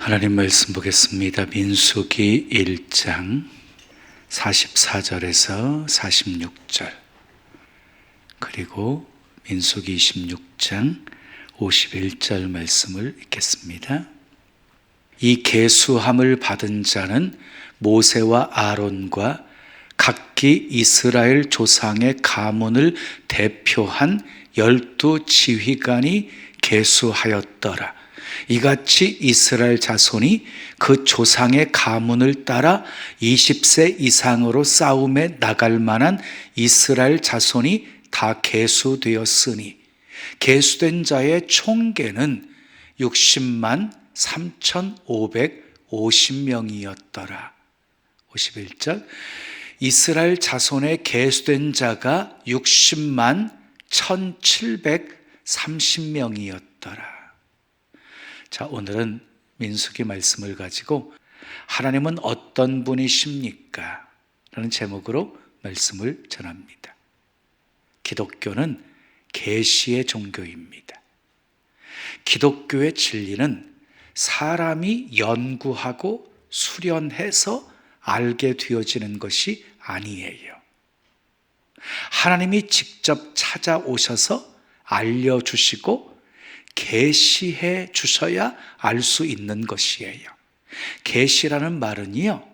하나님 말씀 보겠습니다. 민수기 1장 44절에서 46절, 그리고 민수기 26장 51절 말씀을 읽겠습니다. 이 계수함을 받은 자는 모세와 아론과 각기 이스라엘 조상의 가문을 대표한 12 지휘관이 계수하였더라. 이같이 이스라엘 자손이 그 조상의 가문을 따라 20세 이상으로 싸움에 나갈 만한 이스라엘 자손이 다 계수되었으니 계수된 자의 총계는 60만 3,550명이었더라. 51절, 이스라엘 자손의 계수된 자가 60만 1,730명이었더라. 자, 오늘은 민수기 말씀을 가지고 하나님은 어떤 분이십니까? 라는 제목으로 말씀을 전합니다. 기독교는 계시의 종교입니다. 기독교의 진리는 사람이 연구하고 수련해서 알게 되어지는 것이 아니에요. 하나님이 직접 찾아오셔서 알려주시고 계시해 주셔야 알 수 있는 것이에요. 계시라는 말은요,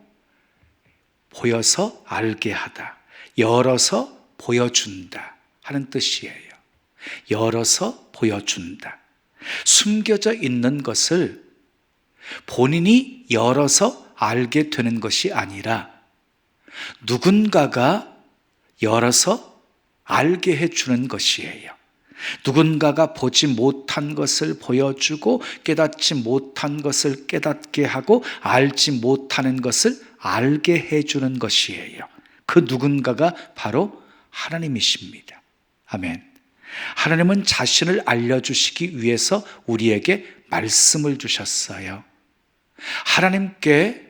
보여서 알게 하다, 열어서 보여준다 하는 뜻이에요. 열어서 보여준다. 숨겨져 있는 것을 본인이 열어서 알게 되는 것이 아니라 누군가가 열어서 알게 해주는 것이에요. 누군가가 보지 못한 것을 보여주고 깨닫지 못한 것을 깨닫게 하고 알지 못하는 것을 알게 해주는 것이에요. 그 누군가가 바로 하나님이십니다. 아멘. 하나님은 자신을 알려주시기 위해서 우리에게 말씀을 주셨어요. 하나님께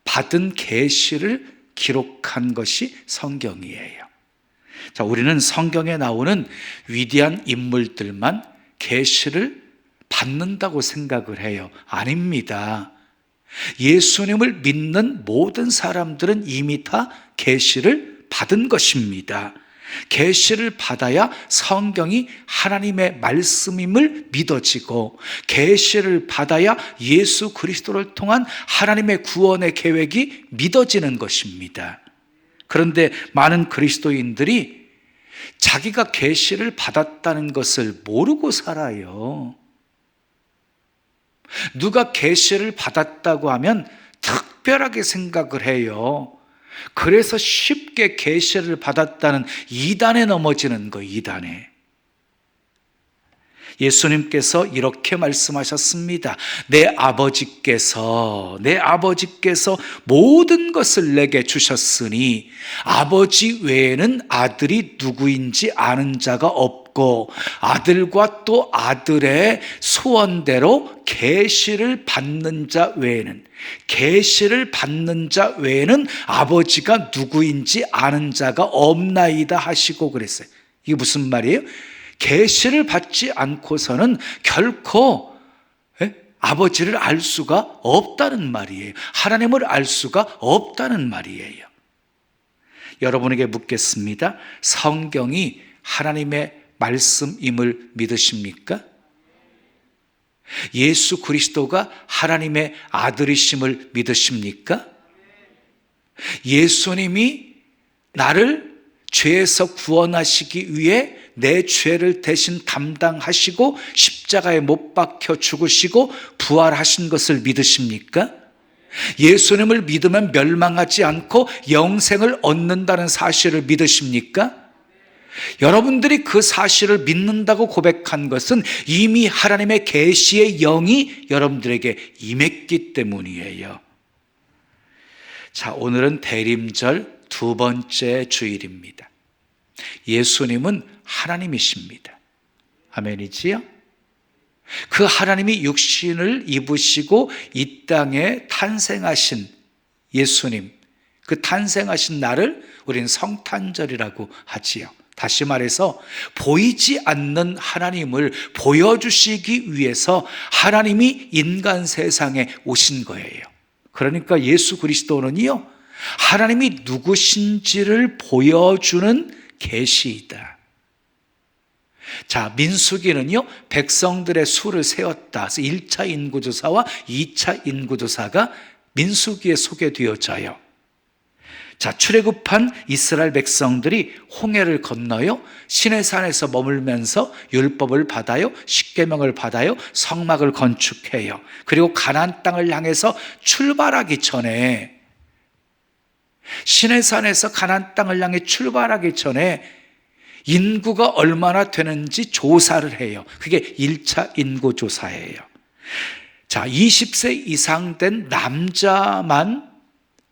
받은 계시를 기록한 것이 성경이에요. 자, 우리는 성경에 나오는 위대한 인물들만 계시를 받는다고 생각을 해요. 아닙니다. 예수님을 믿는 모든 사람들은 이미 다 계시를 받은 것입니다. 계시를 받아야 성경이 하나님의 말씀임을 믿어지고, 계시를 받아야 예수 그리스도를 통한 하나님의 구원의 계획이 믿어지는 것입니다. 그런데 많은 그리스도인들이 자기가 계시를 받았다는 것을 모르고 살아요. 누가 계시를 받았다고 하면 특별하게 생각을 해요. 그래서 쉽게 계시를 받았다는 이단에 넘어지는 거예요. 이단에. 예수님께서 이렇게 말씀하셨습니다. 내 아버지께서 모든 것을 내게 주셨으니 아버지 외에는 아들이 누구인지 아는 자가 없고, 아들과 또 아들의 소원대로 계시를 받는 자 외에는 아버지가 누구인지 아는 자가 없나이다 하시고 그랬어요. 이게 무슨 말이에요? 계시를 받지 않고서는 결코 아버지를 알 수가 없다는 말이에요. 하나님을 알 수가 없다는 말이에요. 여러분에게 묻겠습니다. 성경이 하나님의 말씀임을 믿으십니까? 예수 그리스도가 하나님의 아들이심을 믿으십니까? 예수님이 나를 죄에서 구원하시기 위해 내 죄를 대신 담당하시고 십자가에 못 박혀 죽으시고 부활하신 것을 믿으십니까? 예수님을 믿으면 멸망하지 않고 영생을 얻는다는 사실을 믿으십니까? 여러분들이 그 사실을 믿는다고 고백한 것은 이미 하나님의 계시의 영이 여러분들에게 임했기 때문이에요. 자, 오늘은 대림절 두 번째 주일입니다. 예수님은 하나님이십니다. 아멘이지요? 그 하나님이 육신을 입으시고 이 땅에 탄생하신 예수님, 그 탄생하신 날을 우리는 성탄절이라고 하지요. 다시 말해서 보이지 않는 하나님을 보여주시기 위해서 하나님이 인간 세상에 오신 거예요. 그러니까 예수 그리스도는요, 하나님이 누구신지를 보여주는 계시이다. 자, 민수기는요, 백성들의 수를 세웠다. 그래서 1차 인구조사와 2차 인구조사가 민수기에 소개되어져요. 자, 출애굽한 이스라엘 백성들이 홍해를 건너요, 시내산에서 머물면서 율법을 받아요, 십계명을 받아요, 성막을 건축해요. 그리고 가나안 땅을 향해서 출발하기 전에, 시내산에서 가나안 땅을 향해 출발하기 전에 인구가 얼마나 되는지 조사를 해요. 그게 1차 인구조사예요. 자, 20세 이상 된 남자만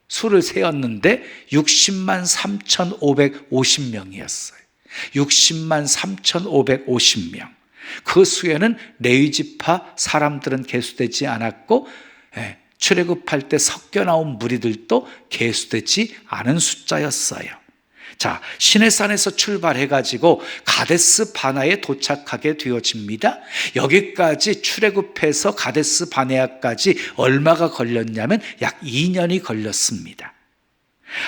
수를 세었는데 60만 3,550명이었어요. 60만 3,550명. 그 수에는 레위지파 사람들은 계수되지 않았고, 출애굽할 때 섞여 나온 무리들도 계수되지 않은 숫자였어요. 자, 시내산에서 출발해가지고 가데스 바나에 도착하게 되어집니다. 여기까지 출애굽해서 가데스 바네아까지 얼마가 걸렸냐면 약 2년이 걸렸습니다.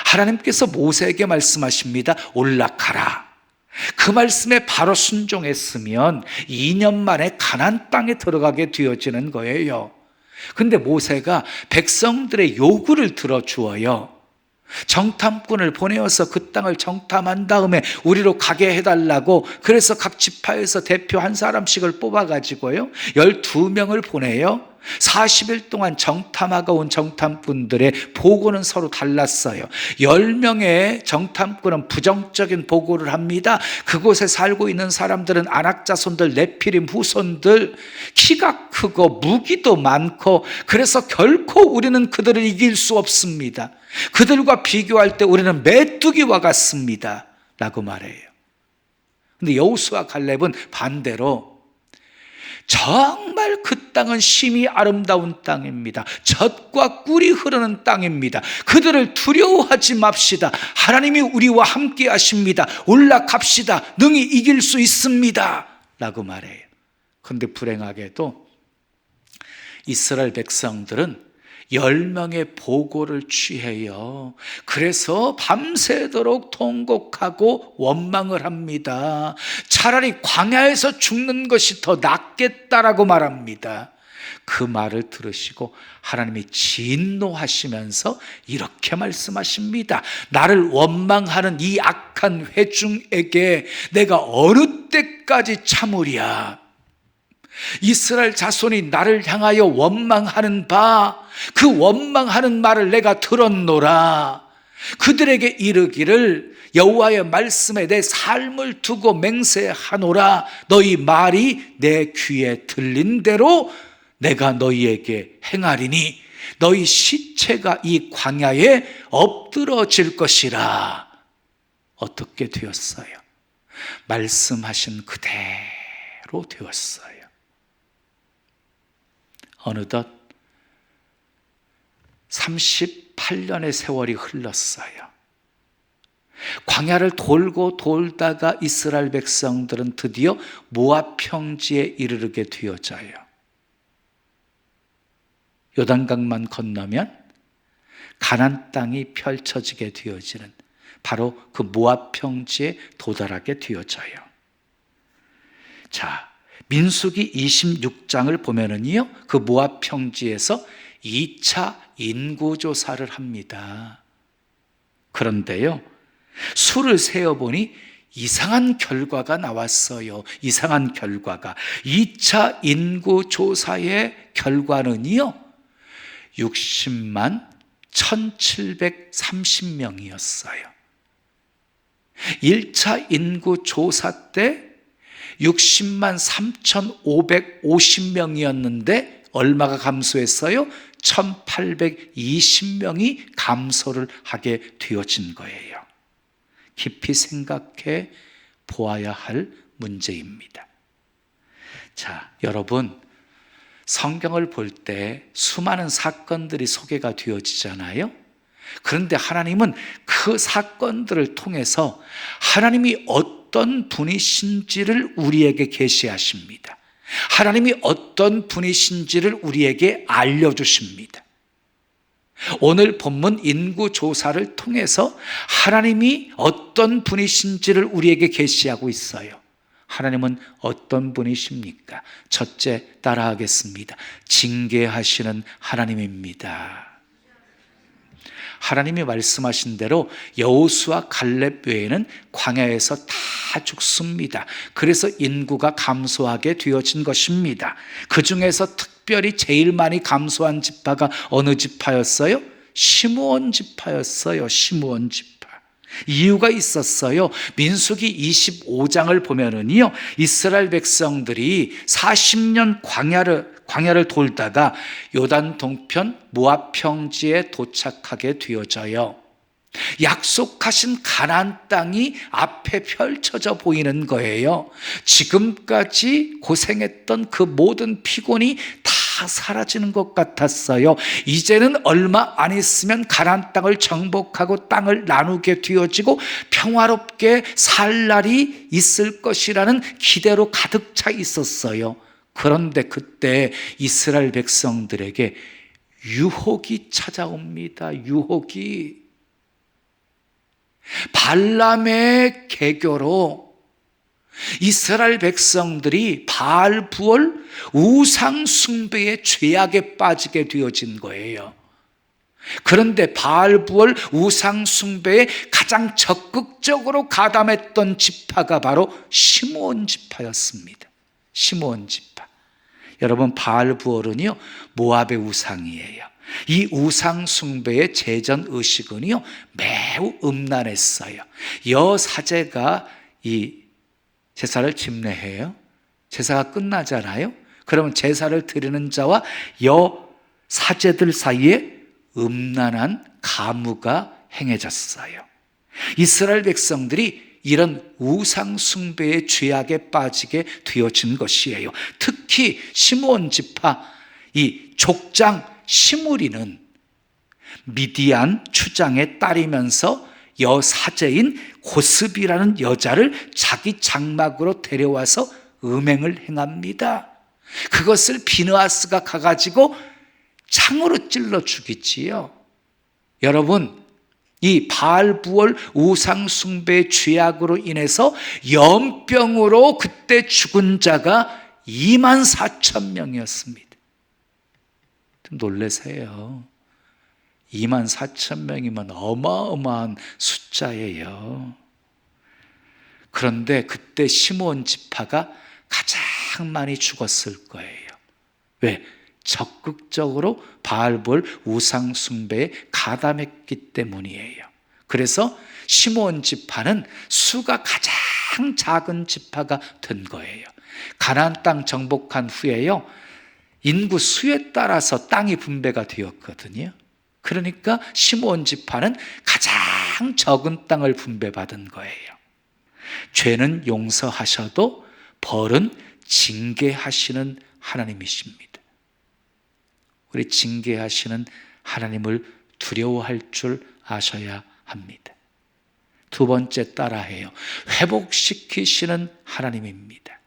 하나님께서 모세에게 말씀하십니다. 올라가라. 그 말씀에 바로 순종했으면 2년 만에 가나안 땅에 들어가게 되어지는 거예요. 근데 모세가 백성들의 요구를 들어주어요. 정탐꾼을 보내어서 그 땅을 정탐한 다음에 우리로 가게 해달라고, 그래서 각 지파에서 대표 한 사람씩을 뽑아가지고요, 12명을 보내요. 40일 동안 정탐하고 온 정탐꾼들의 보고는 서로 달랐어요. 10명의 정탐꾼은 부정적인 보고를 합니다. 그곳에 살고 있는 사람들은 아낙 자손들, 네피림 후손들, 키가 크고 무기도 많고, 그래서 결코 우리는 그들을 이길 수 없습니다. 그들과 비교할 때 우리는 메뚜기와 같습니다 라고 말해요. 근데 여호수아 갈렙은 반대로 정말 그 땅은 심히 아름다운 땅입니다. 젖과 꿀이 흐르는 땅입니다. 그들을 두려워하지 맙시다. 하나님이 우리와 함께 하십니다. 올라갑시다. 능히 이길 수 있습니다 라고 말해요. 그런데 불행하게도 이스라엘 백성들은 10명의 보고를 취해요. 그래서 밤새도록 통곡하고 원망을 합니다. 차라리 광야에서 죽는 것이 더 낫겠다라고 말합니다. 그 말을 들으시고 하나님이 진노하시면서 이렇게 말씀하십니다. 나를 원망하는 이 악한 회중에게 내가 어느 때까지 참으랴. 이스라엘 자손이 나를 향하여 원망하는 바, 그 원망하는 말을 내가 들었노라. 그들에게 이르기를 여호와의 말씀에 내 삶을 두고 맹세하노라. 너희 말이 내 귀에 들린 대로 내가 너희에게 행하리니 너희 시체가 이 광야에 엎드러질 것이라. 어떻게 되었어요? 말씀하신 그대로 되었어요. 어느덧 38년의 세월이 흘렀어요. 광야를 돌고 돌다가 이스라엘 백성들은 드디어 모압 평지에 이르게 되어져요. 요단강만 건너면 가나안 땅이 펼쳐지게 되어지는 바로 그 모압 평지에 도달하게 되어져요. 자, 민수기 26장을 보면은요, 그 모압 평지에서 2차 인구조사를 합니다. 그런데요, 수를 세어보니 이상한 결과가 나왔어요. 이상한 결과가. 2차 인구조사의 결과는요, 60만 1730명이었어요. 1차 인구조사 때 60만 3550명이었는데 얼마가 감소했어요? 1820명이 감소를 하게 되어진 거예요. 깊이 생각해 보아야 할 문제입니다. 자, 여러분, 성경을 볼 때 수많은 사건들이 소개가 되어지잖아요. 그런데 하나님은 그 사건들을 통해서 하나님이 어떤 어떤 분이신지를 우리에게 계시하십니다. 하나님이 어떤 분이신지를 우리에게 알려주십니다. 오늘 본문 인구조사를 통해서 하나님이 어떤 분이신지를 우리에게 계시하고 있어요. 하나님은 어떤 분이십니까? 첫째, 따라하겠습니다. 징계하시는 하나님입니다. 하나님이 말씀하신 대로 여호수아 갈렙 외에는 광야에서 다 죽습니다. 그래서 인구가 감소하게 되어진 것입니다. 그 중에서 특별히 제일 많이 감소한 지파가 어느 지파였어요? 시므온 지파였어요. 시므온 지파. 이유가 있었어요. 민수기 25장을 보면은요, 이스라엘 백성들이 40년 광야를 돌다가 요단 동편 모압 평지에 도착하게 되어져요. 약속하신 가나안 땅이 앞에 펼쳐져 보이는 거예요. 지금까지 고생했던 그 모든 피곤이 다 사라지는 것 같았어요. 이제는 얼마 안 있으면 가나안 땅을 정복하고 땅을 나누게 되어지고 평화롭게 살 날이 있을 것이라는 기대로 가득 차 있었어요. 그런데 그때 이스라엘 백성들에게 유혹이 찾아옵니다. 유혹이. 발람의 계교로 이스라엘 백성들이 바알 부월 우상 숭배의 죄악에 빠지게 되어진 거예요. 그런데 바알 부월 우상 숭배에 가장 적극적으로 가담했던 지파가 바로 시므온 지파였습니다. 시므온 지파. 여러분, 바알 부월은요, 모압의 우상이에요. 이 우상 숭배의 제전 의식은요, 매우 음란했어요. 여사제가 이 제사를 집례해요. 제사가 끝나잖아요. 그러면 제사를 드리는 자와 여사제들 사이에 음란한 가무가 행해졌어요. 이스라엘 백성들이 이런 우상 숭배의 죄악에 빠지게 되어진 것이에요. 특히 시므온 지파 이 족장 시므리는 미디안 추장의 딸이면서 여사제인 고스비라는 여자를 자기 장막으로 데려와서 음행을 행합니다. 그것을 비느하스가 가가지고 창으로 찔러 죽이지요. 여러분, 이 바알 부월 우상 숭배의 죄악으로 인해서 연병으로 그때 죽은 자가 24,000명이었습니다. 좀 놀라세요. 24,000명이면 어마어마한 숫자예요. 그런데 그때 시므온 지파가 가장 많이 죽었을 거예요. 왜? 적극적으로 바알볼 우상 숭배에 가담했기 때문이에요. 그래서 시므온 지파는 수가 가장 작은 지파가 된 거예요. 가나안 땅 정복한 후에요, 인구 수에 따라서 땅이 분배가 되었거든요. 그러니까 시므온 지파는 가장 적은 땅을 분배받은 거예요. 죄는 용서하셔도 벌은 징계하시는 하나님이십니다. 우리 징계하시는 하나님을 두려워할 줄 아셔야 합니다. 두 번째, 따라해요. 회복시키시는 하나님입니다.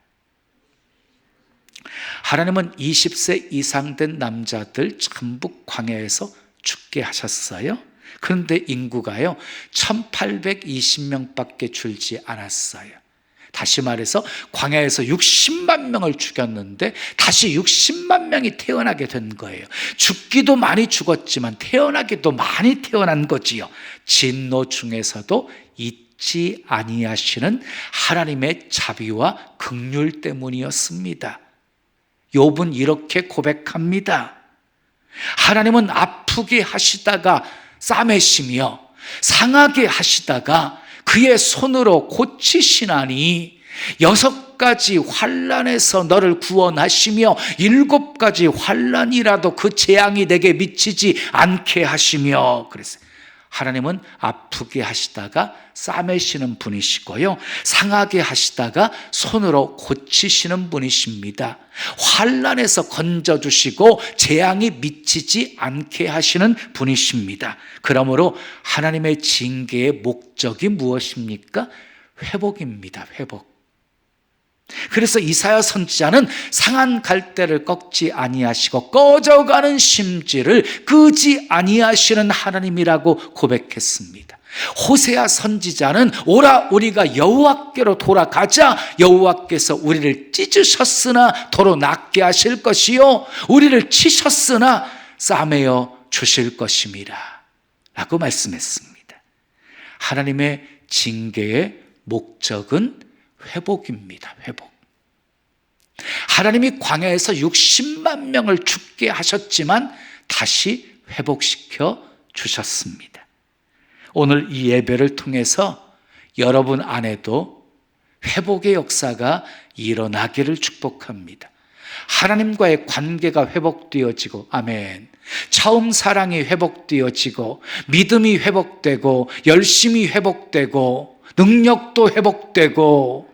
하나님은 20세 이상 된 남자들 전부 광야에서 죽게 하셨어요. 그런데 인구가요 1820명밖에 줄지 않았어요. 다시 말해서 광야에서 60만 명을 죽였는데 다시 60만 명이 태어나게 된 거예요. 죽기도 많이 죽었지만 태어나기도 많이 태어난 거지요. 진노 중에서도 잊지 아니하시는 하나님의 자비와 긍휼 때문이었습니다. 욥은 이렇게 고백합니다. 하나님은 아프게 하시다가 싸매시며 상하게 하시다가 그의 손으로 고치시나니 6가지 환난에서 너를 구원하시며 7가지 환난이라도 그 재앙이 내게 미치지 않게 하시며. 그랬어요. 하나님은 아프게 하시다가 싸매시는 분이시고요, 상하게 하시다가 손으로 고치시는 분이십니다. 환난에서 건져주시고 재앙이 미치지 않게 하시는 분이십니다. 그러므로 하나님의 징계의 목적이 무엇입니까? 회복입니다. 회복. 그래서 이사야 선지자는 상한 갈대를 꺾지 아니하시고 꺼져가는 심지를 끄지 아니하시는 하나님이라고 고백했습니다. 호세아 선지자는 오라 우리가 여호와께로 돌아가자, 여호와께서 우리를 찢으셨으나 도로 낫게 하실 것이요 우리를 치셨으나 싸매어 주실 것임이라 라고 말씀했습니다. 하나님의 징계의 목적은 회복입니다. 회복. 하나님이 광야에서 60만 명을 죽게 하셨지만 다시 회복시켜 주셨습니다. 오늘 이 예배를 통해서 여러분 안에도 회복의 역사가 일어나기를 축복합니다. 하나님과의 관계가 회복되어지고, 아멘. 처음 사랑이 회복되어지고, 믿음이 회복되고, 열심이 회복되고, 능력도 회복되고,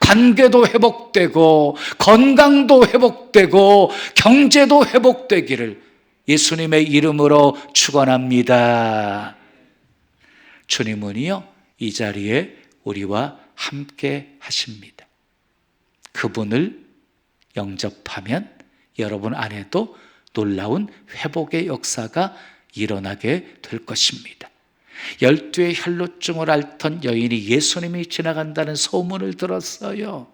관계도 회복되고, 건강도 회복되고, 경제도 회복되기를 예수님의 이름으로 축원합니다. 주님은요, 이 자리에 우리와 함께 하십니다. 그분을 영접하면 여러분 안에도 놀라운 회복의 역사가 일어나게 될 것입니다. 12의 혈루증을 앓던 여인이 예수님이 지나간다는 소문을 들었어요.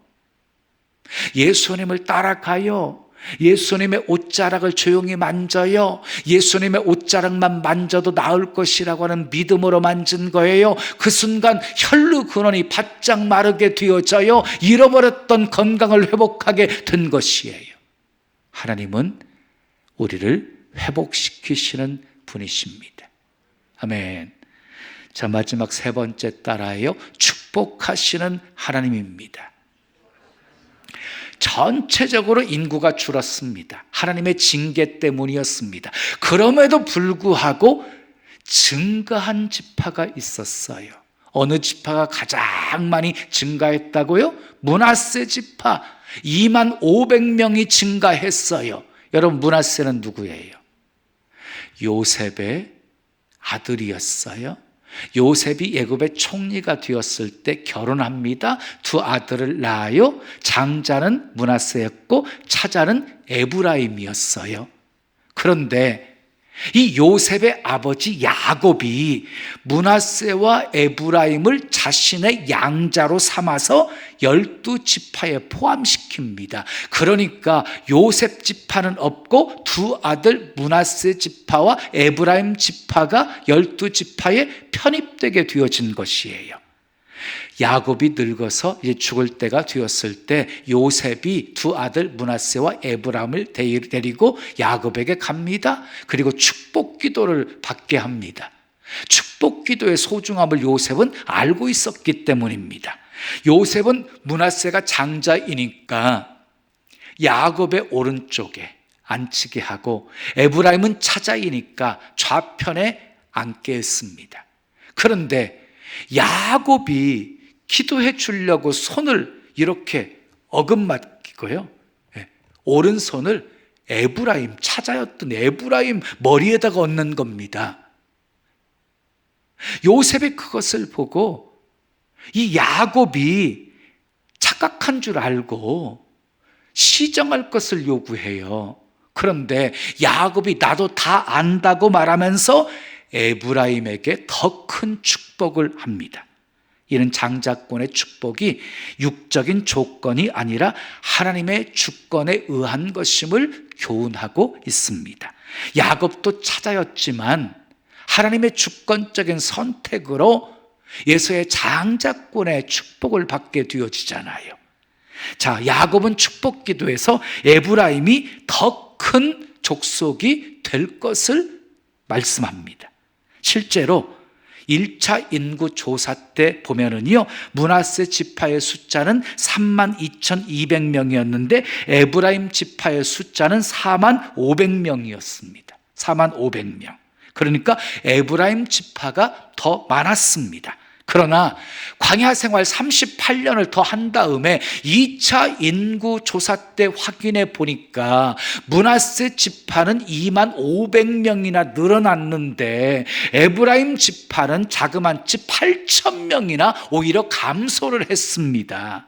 예수님을 따라가요. 예수님의 옷자락을 조용히 만져요. 예수님의 옷자락만 만져도 나을 것이라고 하는 믿음으로 만진 거예요. 그 순간 혈루 근원이 바짝 마르게 되어져요. 잃어버렸던 건강을 회복하게 된 것이에요. 하나님은 우리를 회복시키시는 분이십니다. 아멘. 자, 마지막 세 번째 따라해요. 축복하시는 하나님입니다. 전체적으로 인구가 줄었습니다. 하나님의 징계 때문이었습니다. 그럼에도 불구하고 증가한 지파가 있었어요. 어느 지파가 가장 많이 증가했다고요? 므낫세 지파 25,000명이 증가했어요. 여러분, 므낫세는 누구예요? 요셉의 아들이었어요. 요셉이 애굽의 총리가 되었을 때 결혼합니다. 두 아들을 낳아요. 장자는 므낫세였고 차자는 에브라임이었어요. 그런데 이 요셉의 아버지 야곱이 므낫세와 에브라임을 자신의 양자로 삼아서 12지파에 포함시킵니다. 그러니까 요셉 지파는 없고 두 아들 므낫세 지파와 에브라임 지파가 12지파에 편입되게 되어진 것이에요. 야곱이 늙어서 이제 죽을 때가 되었을 때 요셉이 두 아들 므낫세와 에브라임을 데리고 야곱에게 갑니다. 그리고 축복 기도를 받게 합니다. 축복 기도의 소중함을 요셉은 알고 있었기 때문입니다. 요셉은 므낫세가 장자이니까 야곱의 오른쪽에 앉히게 하고 에브라임은 차자이니까 좌편에 앉게 했습니다. 그런데 야곱이 기도해 주려고 손을 이렇게 어긋맞고요. 오른손을 에브라임, 차자였던 에브라임 머리에다가 얹는 겁니다. 요셉이 그것을 보고 이 야곱이 착각한 줄 알고 시정할 것을 요구해요. 그런데 야곱이 나도 다 안다고 말하면서 에브라임에게 더 큰 축복을 합니다. 이는 장자권의 축복이 육적인 조건이 아니라 하나님의 주권에 의한 것임을 교훈하고 있습니다. 야곱도 차자였지만 하나님의 주권적인 선택으로 예수의 장자권의 축복을 받게 되어지잖아요. 자, 야곱은 축복 기도에서 에브라임이 더 큰 족속이 될 것을 말씀합니다. 실제로 1차 인구 조사 때 보면은요, 므낫세 지파의 숫자는 32,200명이었는데 에브라임 지파의 숫자는 45,000명이었습니다. 45,000명. 그러니까 에브라임 지파가 더 많았습니다. 그러나 광야 생활 38년을 더 한 다음에 2차 인구 조사 때 확인해 보니까 므낫세 지파는 2만 500명이나 늘어났는데 에브라임 지파는 자그마치 8천 명이나 오히려 감소를 했습니다.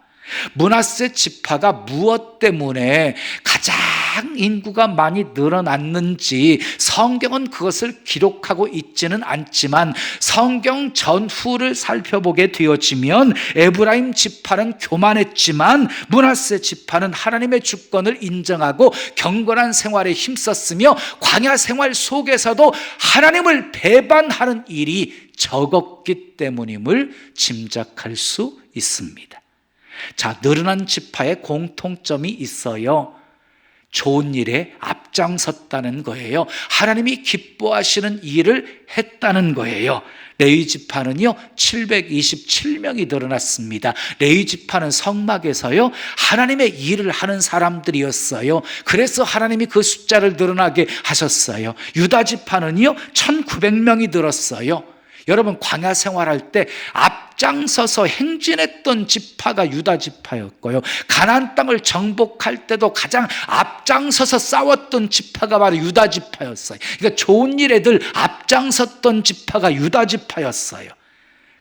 므낫세 지파가 무엇 때문에 가장 인구가 많이 늘어났는지 성경은 그것을 기록하고 있지는 않지만 성경 전후를 살펴보게 되어지면 에브라임 지파는 교만했지만 므낫세 지파는 하나님의 주권을 인정하고 경건한 생활에 힘썼으며 광야 생활 속에서도 하나님을 배반하는 일이 적었기 때문임을 짐작할 수 있습니다. 자, 늘어난 지파의 공통점이 있어요. 좋은 일에 앞장섰다는 거예요. 하나님이 기뻐하시는 일을 했다는 거예요. 레위 지파는요 727명이 늘어났습니다. 레위 지파는 성막에서요 하나님의 일을 하는 사람들이었어요. 그래서 하나님이 그 숫자를 늘어나게 하셨어요. 유다 지파는요 1900명이 늘었어요. 여러분, 광야 생활할 때 앞장서서 행진했던 지파가 유다 지파였고요, 가나안 땅을 정복할 때도 가장 앞장서서 싸웠던 지파가 바로 유다 지파였어요. 그러니까 좋은 일에 늘 앞장섰던 지파가 유다 지파였어요.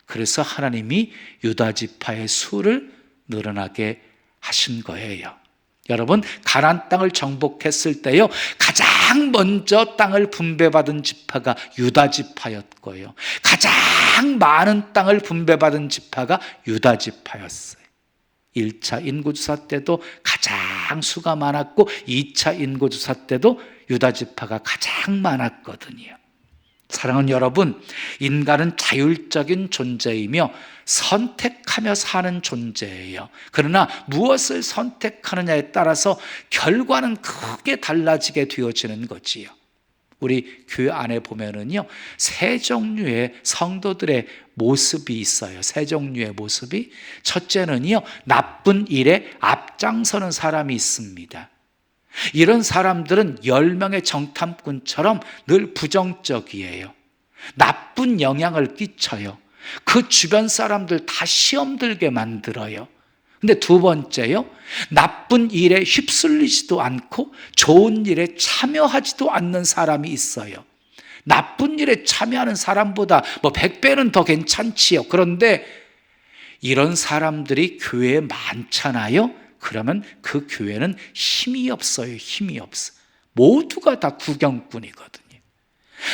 그래서 하나님이 유다 지파의 수를 늘어나게 하신 거예요. 여러분, 가나안 땅을 정복했을 때요 가장 먼저 땅을 분배받은 지파가 유다 지파였고요, 가장 많은 땅을 분배받은 지파가 유다 지파였어요. 1차 인구조사 때도 가장 수가 많았고 2차 인구조사 때도 유다 지파가 가장 많았거든요. 사랑하는 여러분, 인간은 자율적인 존재이며 선택하며 사는 존재예요. 그러나 무엇을 선택하느냐에 따라서 결과는 크게 달라지게 되어지는 거지요. 우리 교회 안에 보면은요 세 종류의 성도들의 모습이 있어요. 세 종류의 모습이, 첫째는요 나쁜 일에 앞장서는 사람이 있습니다. 이런 사람들은 10명의 정탐꾼처럼 늘 부정적이에요. 나쁜 영향을 끼쳐요. 그 주변 사람들 다 시험 들게 만들어요. 근데 두 번째요, 나쁜 일에 휩쓸리지도 않고 좋은 일에 참여하지도 않는 사람이 있어요. 나쁜 일에 참여하는 사람보다 100배는 더 괜찮지요. 그런데 이런 사람들이 교회에 많잖아요. 그러면 그 교회는 힘이 없어요. 힘이 없어. 모두가 다 구경꾼이거든요.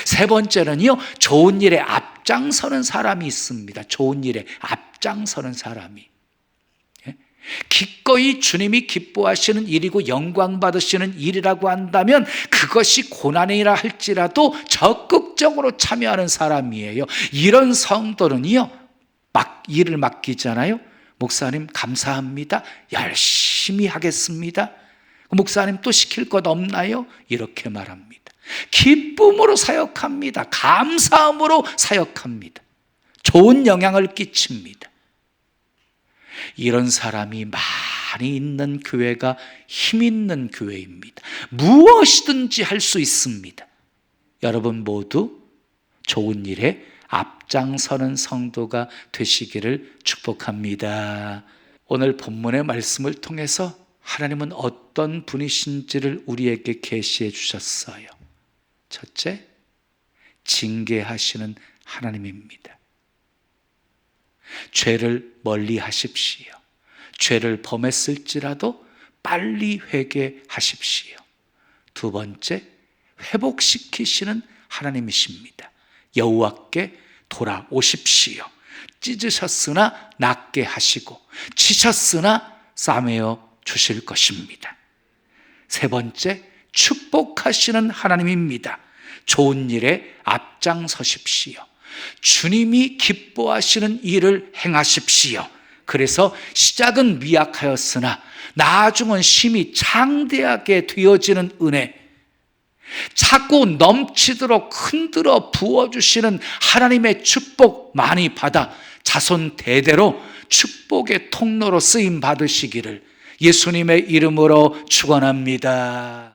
세 번째는요, 좋은 일에 앞장서는 사람이 있습니다. 좋은 일에 앞장서는 사람이. 기꺼이 주님이 기뻐하시는 일이고 영광 받으시는 일이라고 한다면 그것이 고난이라 할지라도 적극적으로 참여하는 사람이에요. 이런 성도는요 일을 맡기잖아요. 목사님 감사합니다, 열심히 하겠습니다. 목사님 또 시킬 것 없나요? 이렇게 말합니다. 기쁨으로 사역합니다. 감사함으로 사역합니다. 좋은 영향을 끼칩니다. 이런 사람이 많이 있는 교회가 힘 있는 교회입니다. 무엇이든지 할 수 있습니다. 여러분 모두 좋은 일에 앞장서는 성도가 되시기를 축복합니다. 오늘 본문의 말씀을 통해서 하나님은 어떤 분이신지를 우리에게 계시해 주셨어요. 첫째, 징계하시는 하나님입니다. 죄를 멀리 하십시오. 죄를 범했을지라도 빨리 회개하십시오. 두 번째, 회복시키시는 하나님이십니다. 여호와께 돌아오십시오. 찢으셨으나 낫게 하시고 치셨으나 싸매어 주실 것입니다. 세 번째, 축복하시는 하나님입니다. 좋은 일에 앞장서십시오. 주님이 기뻐하시는 일을 행하십시오. 그래서 시작은 미약하였으나 나중은 심히 장대하게 되어지는 은혜, 차고 넘치도록 흔들어 부어주시는 하나님의 축복 많이 받아 자손 대대로 축복의 통로로 쓰임 받으시기를 예수님의 이름으로 축원합니다.